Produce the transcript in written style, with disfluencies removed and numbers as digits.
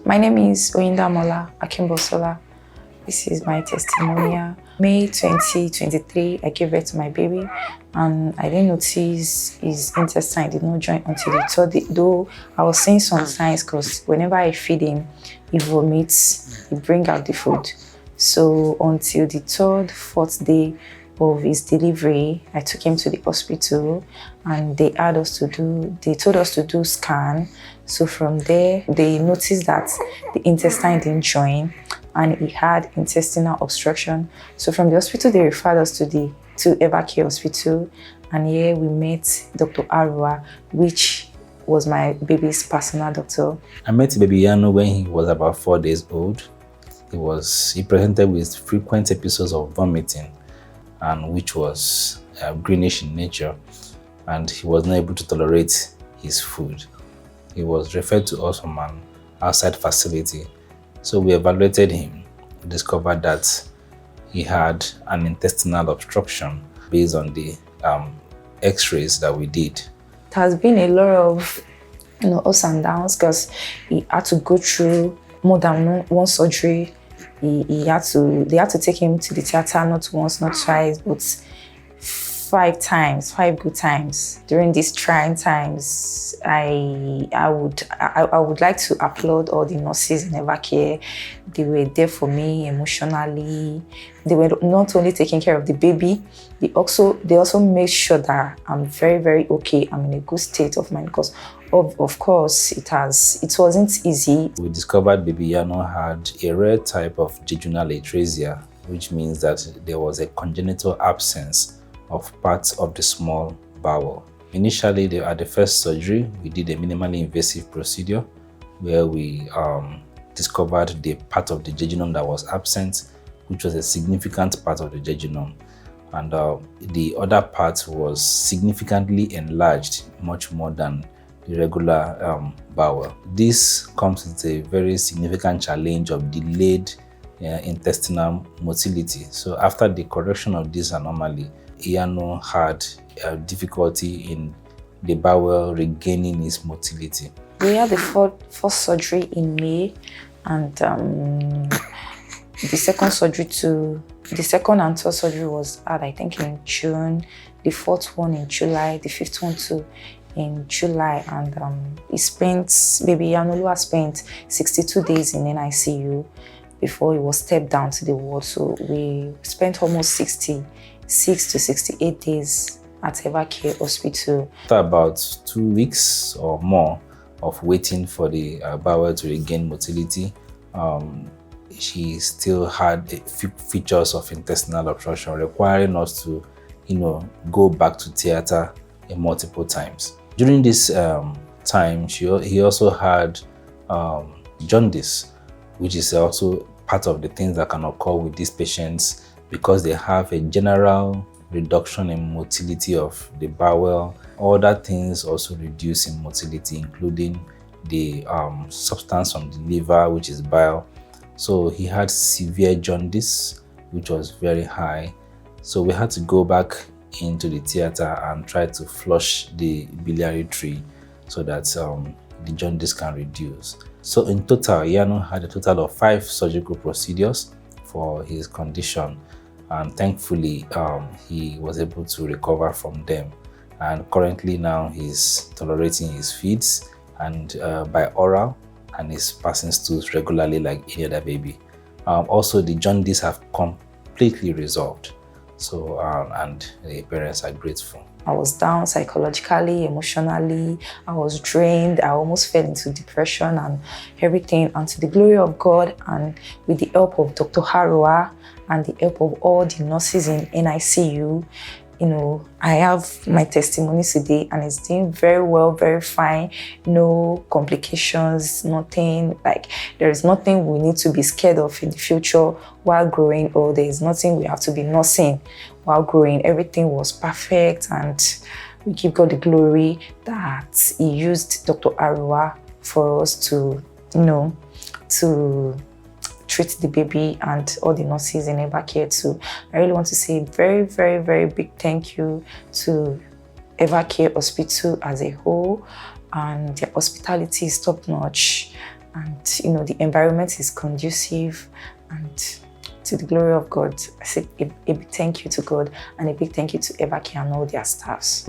My name is Iyanuoluwa Akimbosola. This is my testimonial. May 2023, I gave birth to my baby, and I didn't notice his intestine did not join until the third day, though I was seeing some signs because whenever I feed him, he vomits, he brings out the food. So until the third, fourth day of his delivery, I took him to the hospital and they told us to do scan. So from there, they noticed that the intestine didn't join and he had intestinal obstruction. So from the hospital, they referred us to Evercare hospital, and here we met Dr. Arua, which was my baby's personal doctor. I met baby Yano when he was about 4 days old. He presented with frequent episodes of vomiting, and which was greenish in nature, and he was not able to tolerate his food. He was referred to us from an outside facility. So we evaluated him. We discovered that he had an intestinal obstruction based on the x-rays that we did. It has been a lot of ups and downs because he had to go through more than one surgery. They had to take him to the theater not once, not twice, but 5 good times. During these trying times, I would like to applaud all the nurses in Evercare. They were there for me emotionally. They were not only taking care of the baby, they also made sure that I'm very, very okay. I'm in a good state of mind because of course it wasn't easy. We discovered baby Yano had a rare type of Jejunum Atresia, which means that there was a congenital absence of parts of the small bowel. Initially, at the first surgery, we did a minimally invasive procedure where we discovered the part of the jejunum that was absent, which was a significant part of the jejunum. And the other part was significantly enlarged, much more than the regular bowel. This comes with a very significant challenge of delayed intestinal motility. So after the correction of this anomaly, Iyanu had difficulty in the bowel regaining its motility. We had the first surgery in May, and the second and third surgery was had, I think, in June, the fourth one in July, the fifth one too in July, and baby Iyanuoluwa spent 62 days in NICU before he was stepped down to the ward. So we spent almost 66 to 68 days at Evercare Hospital. After about 2 weeks or more of waiting for the bowel to regain motility, she still had features of intestinal obstruction, requiring us to, go back to theater multiple times. During this time, he also had jaundice, which is also part of the things that can occur with these patients because they have a general reduction in motility of the bowel. Other things also reduce in motility, including the substance from the liver, which is bile. So he had severe jaundice, which was very high. So we had to go back into the theater and try to flush the biliary tree so that the jaundice can reduce. So in total, Iyanu had a total of 5 surgical procedures for his condition, and thankfully he was able to recover from them, and currently now he's tolerating his feeds and by oral, and is passing stools regularly like any other baby. Also, the jaundice have completely resolved, so and the parents are grateful. I was down psychologically, emotionally. I was drained. I almost fell into depression and everything. And to the glory of God, and with the help of Dr. Arua and the help of all the nurses in NICU, I have my testimony today, and it's doing very well, very fine. No complications, nothing. Like, there is nothing we need to be scared of in the future while growing, or there is nothing we have to be nursing while growing. Everything was perfect, and we give God the glory that He used Dr. Arua for us to treat the baby and all the nurses in Evercare too. I really want to say a very, very, very big thank you to Evercare Hospital as a whole, and their hospitality is top notch. and you know the environment is conducive, and to the glory of God. I say a big thank you to God and a big thank you to Evercare and all their staffs.